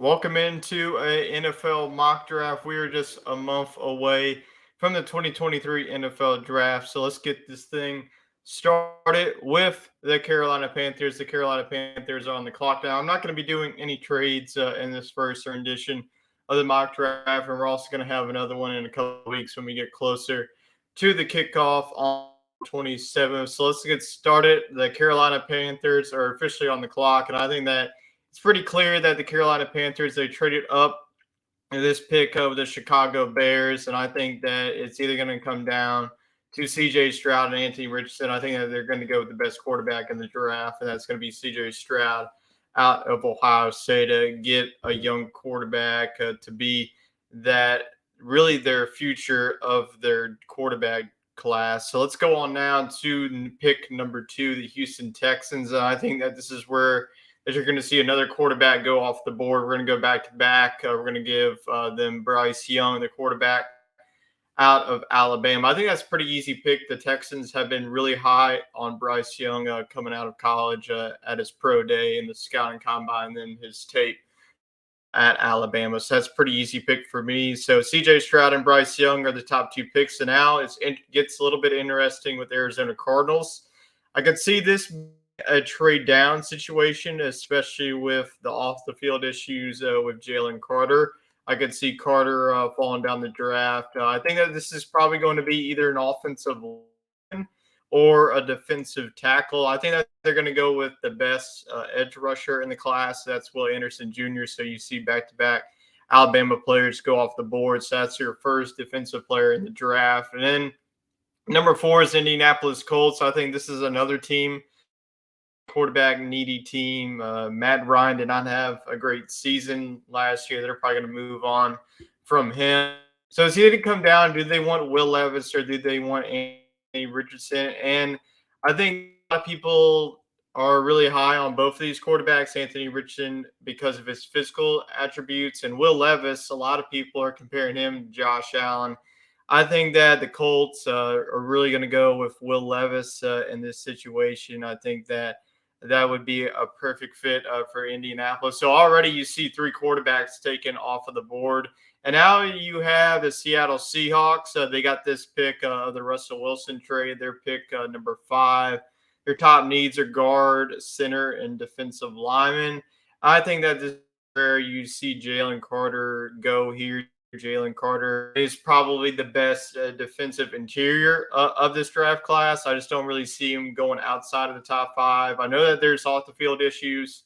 Welcome into a NFL mock draft. We are just a month away from the 2023 NFL draft. So let's get this thing started with the Carolina Panthers. The Carolina Panthers are on the clock now. I'm not going to be doing any trades in this first rendition of the mock draft. And we're also going to have another one in a couple of weeks when we get closer to the kickoff on 27th. So let's get started. The Carolina Panthers are officially on the clock. And I think that it's pretty clear that the Carolina Panthers, they traded up in this pick of the Chicago Bears, and I think that it's either going to come down to C.J. Stroud and Anthony Richardson. I think that they're going to go with the best quarterback in the draft, and that's going to be C.J. Stroud out of Ohio State to get a young quarterback to be that really their future of their quarterback class. So let's go on now to pick number 2, the Houston Texans. I think that this is where that you're going to see another quarterback go off the board. We're going to go back to back. We're going to give them Bryce Young, the quarterback out of Alabama. I think that's a pretty easy pick. The Texans have been really high on Bryce Young coming out of college at his pro day in the scouting combine, and then his tape at Alabama. So that's a pretty easy pick for me. So CJ Stroud and Bryce Young are the top 2 picks. And now it gets a little bit interesting with Arizona Cardinals. I could see this a trade down situation, especially with the off the field issues with Jalen Carter. I could see Carter falling down the draft. I think that this is probably going to be either an offensive line or a defensive tackle. I think that they're going to go with the best edge rusher in the class. That's Will Anderson Jr. So you see back-to-back Alabama players go off the board. So that's your first defensive player in the draft. And then number 4 is Indianapolis Colts. I think this is another team, quarterback needy team. Matt Ryan did not have a great season last year. They're probably going to move on from him. So it's either to come down, do they want Will Levis or do they want Anthony Richardson? And I think a lot of people are really high on both of these quarterbacks, Anthony Richardson, because of his physical attributes, and Will Levis, a lot of people are comparing him to Josh Allen. I think that the Colts are really going to go with Will Levis in this situation. I think that would be a perfect fit for Indianapolis. So already you see 3 quarterbacks taken off of the board. And now you have the Seattle Seahawks. They got this pick of the Russell Wilson trade, their pick number 5. Their top needs are guard, center, and defensive lineman. I think that this is where you see Jalen Carter go here. Jalen Carter is probably the best defensive interior of this draft class. I just don't really see him going outside of the top 5. I know that there's off the field issues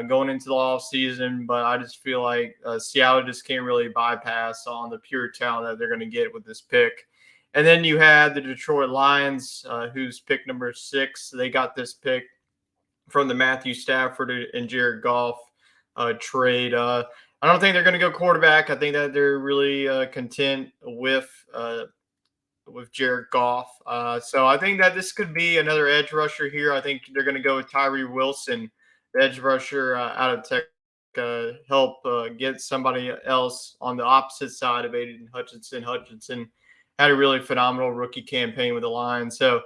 going into the off season, but I just feel like Seattle just can't really bypass on the pure talent that they're going to get with this pick. And then you had the Detroit Lions, who's pick number 6. They got this pick from the Matthew Stafford and Jared Goff trade. I don't think they're going to go quarterback. I think that they're really content with Jared Goff. So I think that this could be another edge rusher here. I think they're going to go with Tyree Wilson, the edge rusher out of Tech, help get somebody else on the opposite side of Aiden Hutchinson. Hutchinson had a really phenomenal rookie campaign with the Lions. So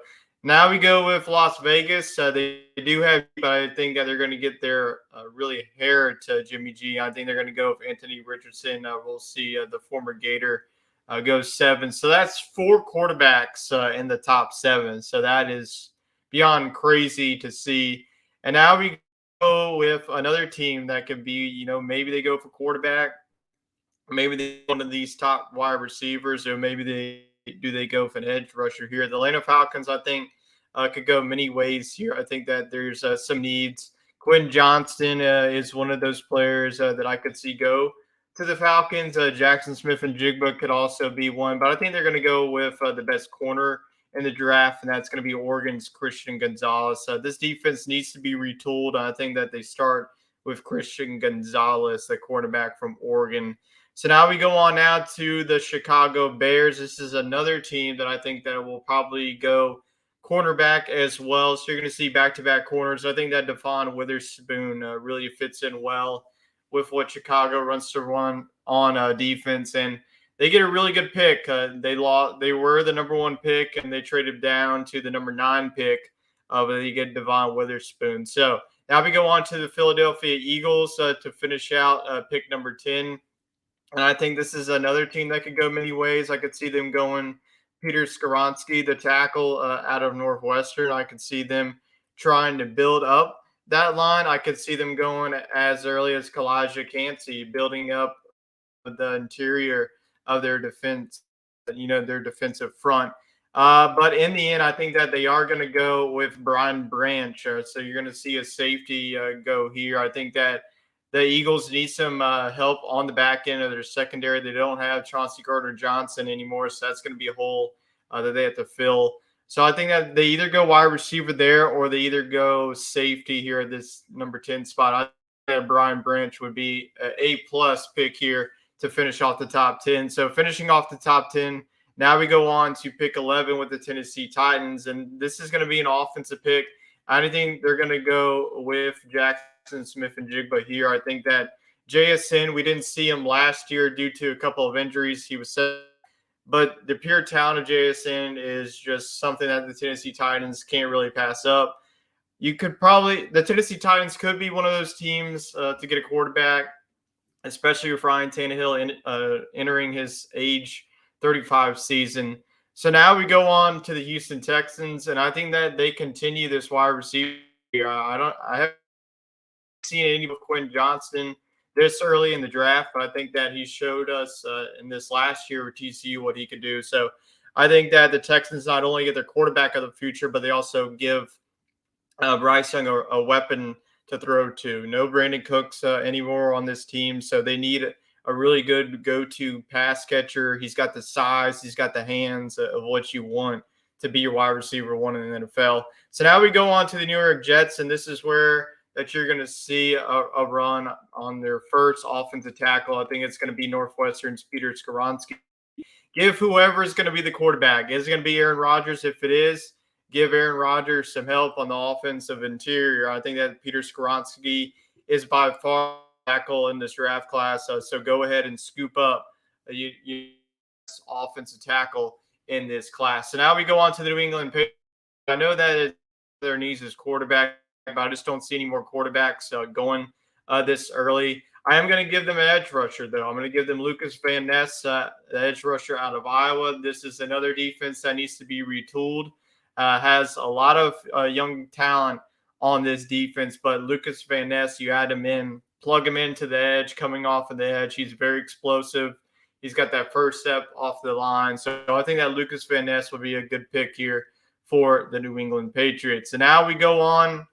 now we go with Las Vegas. They do have, but I think that they're going to get their really hair to Jimmy G. I think they're going to go with Anthony Richardson. We'll see the former Gator go 7. So that's 4 quarterbacks in the top 7. So that is beyond crazy to see. And now we go with another team that could be, maybe they go for quarterback. Maybe they one of these top wide receivers, or maybe they go for an edge rusher here. The Atlanta Falcons, I think, could go many ways here. I think that there's some needs. Quinn Johnston is one of those players that I could see go to the Falcons. Jackson Smith and Jigba could also be one, but I think they're going to go with the best corner in the draft, and that's going to be Oregon's Christian Gonzalez. This defense needs to be retooled. I think that they start with Christian Gonzalez, the quarterback from Oregon. So now we go on now to the Chicago Bears. This is another team that I think that will probably go cornerback as well. So you're going to see back-to-back corners. I think that Devon Witherspoon really fits in well with what Chicago runs to run on defense, and they get a really good pick. They were the number 1 pick, and they traded down to the number 9 pick, but they get Devon Witherspoon. So Now we go on to the Philadelphia Eagles to finish out pick number 10. And I think this is another team that could go many ways. I could see them going Peter Skoronsky, the tackle out of Northwestern. I could see them trying to build up that line. I could see them going as early as Kalijah Cansey, building up the interior of their defense, their defensive front. But in the end, I think that they are going to go with Brian Branch. So you're going to see a safety go here. I think that the Eagles need some help on the back end of their secondary. They don't have Chauncey Gardner-Johnson anymore, so that's going to be a hole that they have to fill. So I think that they either go wide receiver there or they either go safety here at this number 10 spot. I think that Brian Branch would be an A-plus pick here to finish off the top 10. So finishing off the top 10, now we go on to pick 11 with the Tennessee Titans. And this is going to be an offensive pick. I think they're going to go with Jackson Smith-Njigba here. I think that JSN, we didn't see him last year due to a couple of injuries. He was set, but the pure talent of JSN is just something that the Tennessee Titans can't really pass up. The Tennessee Titans could be one of those teams to get a quarterback, especially with Ryan Tannehill entering his age 35 season. So now we go on to the Houston Texans, and I think that they continue this wide receiver. I haven't seen any of Quentin Johnston this early in the draft, but I think that he showed us in this last year with TCU what he could do. So I think that the Texans not only get their quarterback of the future, but they also give Bryce Young a weapon to throw to. No Brandon Cooks anymore on this team, so they need a really good go-to pass catcher. He's got the size, he's got the hands of what you want to be your wide receiver one in the NFL. So now we go on to the New York Jets, and this is where that you're going to see a run on their first offensive tackle. I think it's going to be Northwestern's Peter Skoronsky. Give whoever is going to be the quarterback. Is it going to be Aaron Rodgers? If it is, give Aaron Rodgers some help on the offensive interior. I think that Peter Skoronsky is by far tackle in this draft class. So go ahead and scoop up you offensive tackle in this class. So now we go on to the New England Patriots. I know that their needs is quarterback, but I just don't see any more quarterbacks going this early. I am going to give them an edge rusher, though. I'm going to give them Lucas Van Ness, the edge rusher out of Iowa. This is another defense that needs to be retooled. Has a lot of young talent on this defense, but Lucas Van Ness, you add him in, plug him into the edge, coming off of the edge. He's very explosive. He's got that first step off the line. So I think that Lucas Van Ness would be a good pick here for the New England Patriots. And now we go on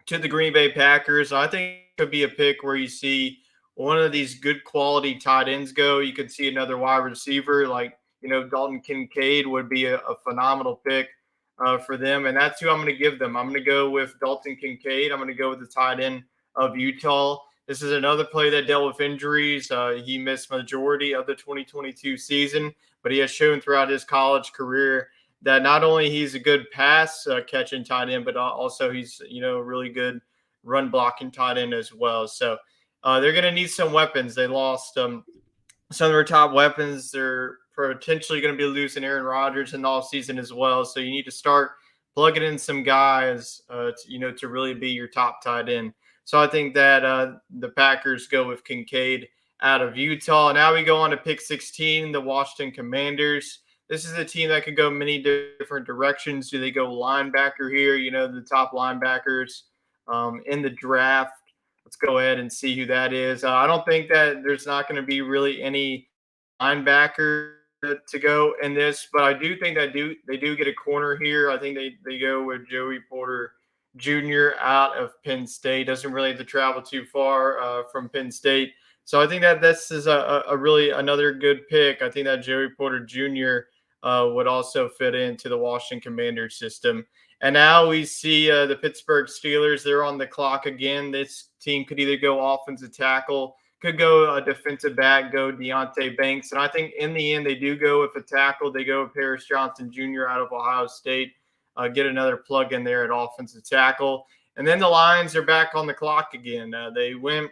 to the Green Bay Packers. I think it could be a pick where you see one of these good quality tight ends go. You could see another wide receiver like, Dalton Kincaid would be a phenomenal pick for them. And that's who I'm going to give them. I'm going to go with Dalton Kincaid. I'm going to go with the tight end of Utah. This is another player that dealt with injuries. He missed majority of the 2022 season, but he has shown throughout his college career that not only he's a good pass catching tight end, but also he's, a really good run blocking tight end as well. So they're going to need some weapons. They lost some of their top weapons. They're potentially going to be losing Aaron Rodgers in the offseason as well. So you need to start plugging in some guys, to really be your top tight end. So I think that the Packers go with Kincaid out of Utah. Now we go on to pick 16, the Washington Commanders. This is a team that could go many different directions. Do they go linebacker here? The top linebackers in the draft. Let's go ahead and see who that is. I don't think that there's not going to be really any linebacker to go in this, but I do think that they do get a corner here. I think they go with Joey Porter Jr. out of Penn State. Doesn't really have to travel too far from Penn State. So I think that this is a really another good pick. I think that Joey Porter Jr. Would also fit into the Washington Commanders system. And now we see the Pittsburgh Steelers. They're on the clock again. This team could either go offensive tackle, could go a defensive back, go Deonte Banks. And I think in the end, they do go with a tackle. They go with Paris Johnson Jr. out of Ohio State. Get another plug in there at offensive tackle. And then the Lions are back on the clock again. They went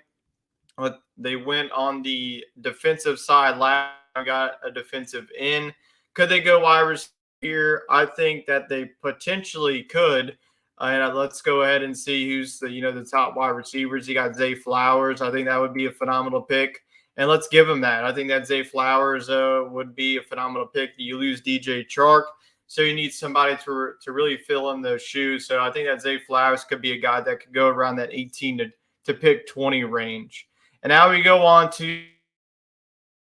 on the defensive side last time, got a defensive end. Could they go wide receiver? I think that they potentially could. And let's go ahead and see who's the top wide receivers. You got Zay Flowers. I think that would be a phenomenal pick, and let's give him that. I think that Zay Flowers would be a phenomenal pick. You lose DJ Chark, so you need somebody to really fill in those shoes. So I think that Zay Flowers could be a guy that could go around that 18 to pick 20 range. And now we go on to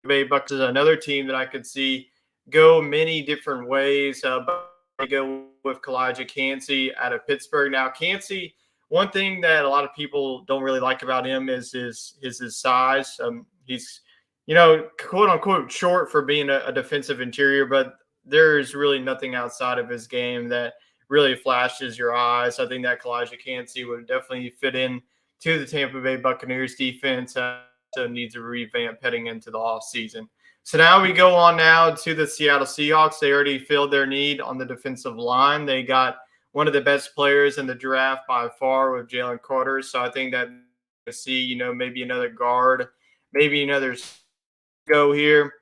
Bay Bucks is another team that I could see go many different ways. But I go with Kalijah Cansey out of Pittsburgh. Now, Cansey, one thing that a lot of people don't really like about him is his size. He's quote unquote short for being a defensive interior, but there's really nothing outside of his game that really flashes your eyes. I think that Kalijah Cansey would definitely fit in to the Tampa Bay Buccaneers defense. Needs a revamp heading into the offseason. So now we go on now to the Seattle Seahawks. They already filled their need on the defensive line. They got one of the best players in the draft by far with Jalen Carter. So I think that we see, maybe another guard, maybe another go here.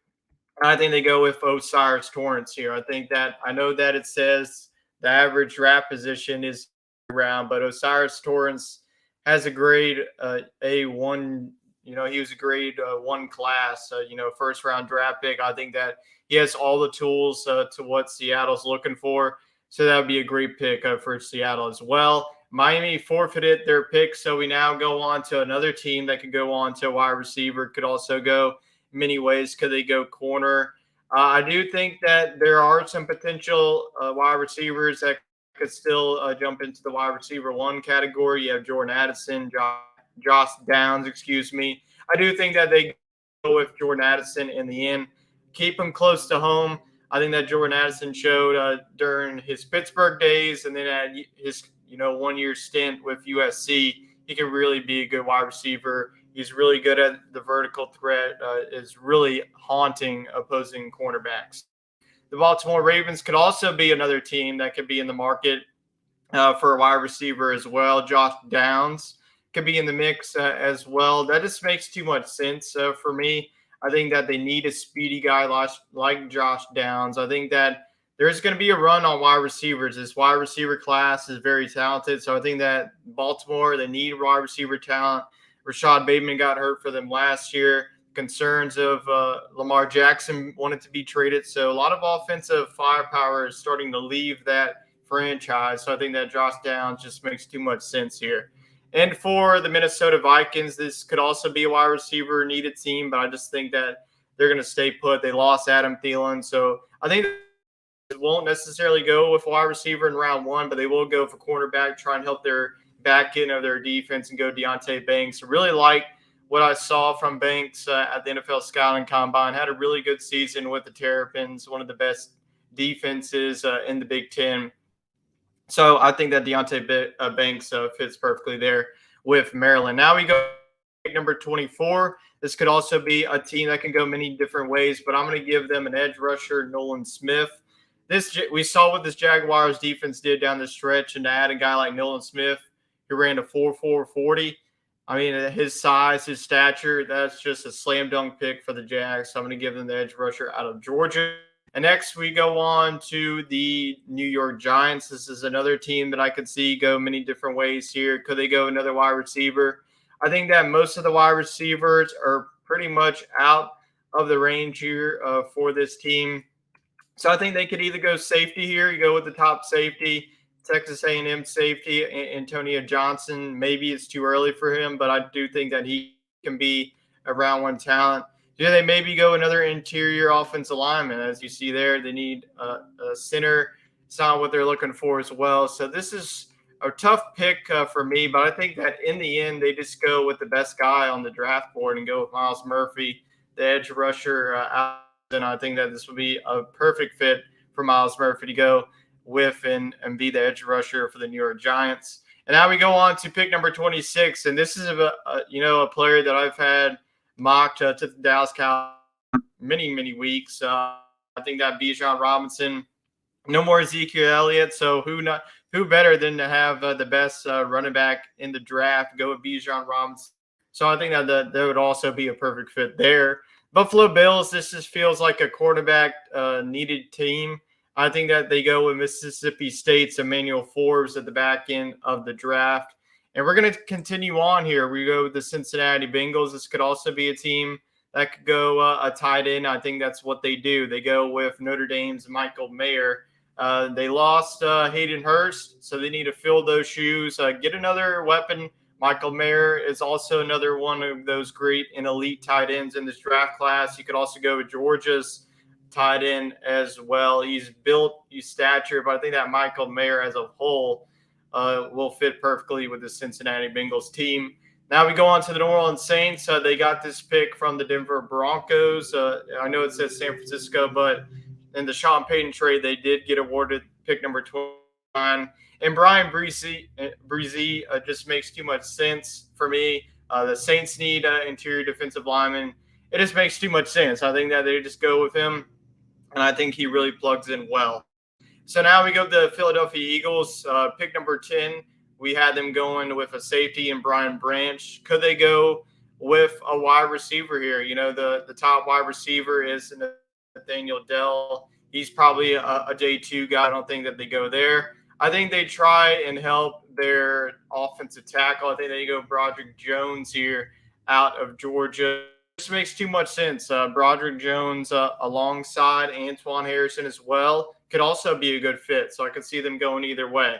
I think they go with Osiris Torrance here. I know that it says the average draft position is around, but Osiris Torrance has a grade A1. He was a grade 1 class, first round draft pick. I think that he has all the tools to what Seattle's looking for. So that would be a great pick for Seattle as well. Miami forfeited their pick. So we now go on to another team that could go on to wide receiver, could also go many ways. Could they go corner? I do think that there are some potential wide receivers that could still jump into the wide receiver 1 category. You have Jordan Addison, Josh Downs, excuse me. I do think that they go with Jordan Addison in the end. Keep him close to home. I think that Jordan Addison showed during his Pittsburgh days and then at his 1-year stint with USC, he can really be a good wide receiver. He's really good at the vertical threat, is really haunting opposing cornerbacks. The Baltimore Ravens could also be another team that could be in the market for a wide receiver as well. Josh Downs could be in the mix as well. That just makes too much sense for me. I think that they need a speedy guy like Josh Downs. I think that there's going to be a run on wide receivers. This wide receiver class is very talented. So I think that Baltimore, they need wide receiver talent. Rashad Bateman got hurt for them last year. Concerns of Lamar Jackson wanted to be traded. So a lot of offensive firepower is starting to leave that franchise. So I think that Josh Downs just makes too much sense here. And for the Minnesota Vikings, this could also be a wide receiver needed team, but I just think that they're going to stay put. They lost Adam Thielen. So I think they won't necessarily go with wide receiver in round 1, but they will go for cornerback, try and help their back end of their defense and go Deonte Banks. I really like what I saw from Banks at the NFL Scouting Combine. Had a really good season with the Terrapins, one of the best defenses in the Big Ten. So I think that Deonte Banks fits perfectly there with Maryland. Now we go to number 24. This could also be a team that can go many different ways, but I'm going to give them an edge rusher, Nolan Smith. We saw what this Jaguars defense did down the stretch, and to add a guy like Nolan Smith who ran a 4.4 40. I mean, his size, his stature, that's just a slam dunk pick for the Jags. So I'm going to give them the edge rusher out of Georgia. And next we go on to the New York Giants. This is another team that I could see go many different ways here. Could they go another wide receiver? I think that most of the wide receivers are pretty much out of the range here for this team. So I think they could either go safety here. You go with the top safety, Texas A&M safety, Antonio Johnson. Maybe it's too early for him, but I do think that he can be a round 1 talent. Yeah, they maybe go another interior offensive lineman. As you see there, they need a center. It's not what they're looking for as well. So this is a tough pick for me, but I think that in the end, they just go with the best guy on the draft board and go with Myles Murphy, the edge rusher. And I think that this would be a perfect fit for Myles Murphy to go with and be the edge rusher for the New York Giants. And now we go on to pick number 26. And this is a player that I've had mocked to the Dallas Cowboys many weeks. I think that Bijan Robinson, no more Ezekiel Elliott. So who better than to have the best running back in the draft, go with Bijan Robinson. So I think that would also be a perfect fit there. Buffalo Bills, this just feels like a quarterback needed team. I think that they go with Mississippi State's Emmanuel Forbes at the back end of the draft. And we're going to continue on here. We go with the Cincinnati Bengals. This could also be a team that could go a tight end. I think that's what they do. They go with Notre Dame's Michael Mayer. They lost Hayden Hurst, so they need to fill those shoes. Get another weapon. Michael Mayer is also another one of those great and elite tight ends in this draft class. You could also go with Georgia's tight end as well. He's built, he's stature, but I think that Michael Mayer as a whole will fit perfectly with the Cincinnati Bengals team. Now we go on to the New Orleans Saints. They got this pick from the Denver Broncos. I know it says San Francisco, but in the Sean Payton trade, they did get awarded pick number 29. And Brian Breezy just makes too much sense for me. The Saints need interior defensive lineman. It just makes too much sense. I think that they just go with him, and I think he really plugs in well. So now we go to the Philadelphia Eagles. Pick number 10, we had them going with a safety and Brian Branch. Could they go with a wide receiver here? You know, the top wide receiver is Nathaniel Dell. He's probably a J2 guy. I don't think that they go there. I think they try and help their offensive tackle. I think they go Broderick Jones here out of Georgia. This makes too much sense. Broderick Jones alongside Antoine Harrison as well could also be a good fit. So I could see them going either way.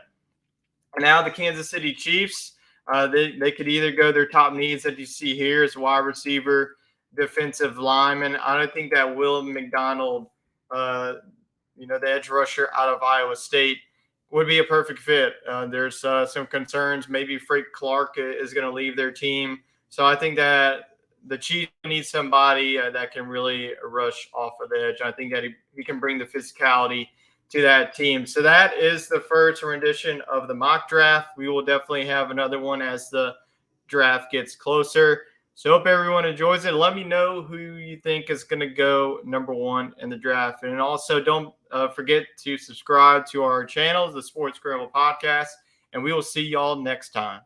And now the Kansas City Chiefs, they could either go their top needs that you see here as wide receiver, defensive lineman. I don't think that Will McDonald, the edge rusher out of Iowa State, would be a perfect fit. There's some concerns. Maybe Frank Clark is going to leave their team. So I think that the Chiefs need somebody that can really rush off of the edge. I think that he can bring the physicality to that team. So that is the first rendition of the mock draft. We will definitely have another one as the draft gets closer. So hope everyone enjoys it. Let me know who you think is going to go number one in the draft. And also don't forget to subscribe to our channels, the Sports Scramble Podcast, and we will see y'all next time.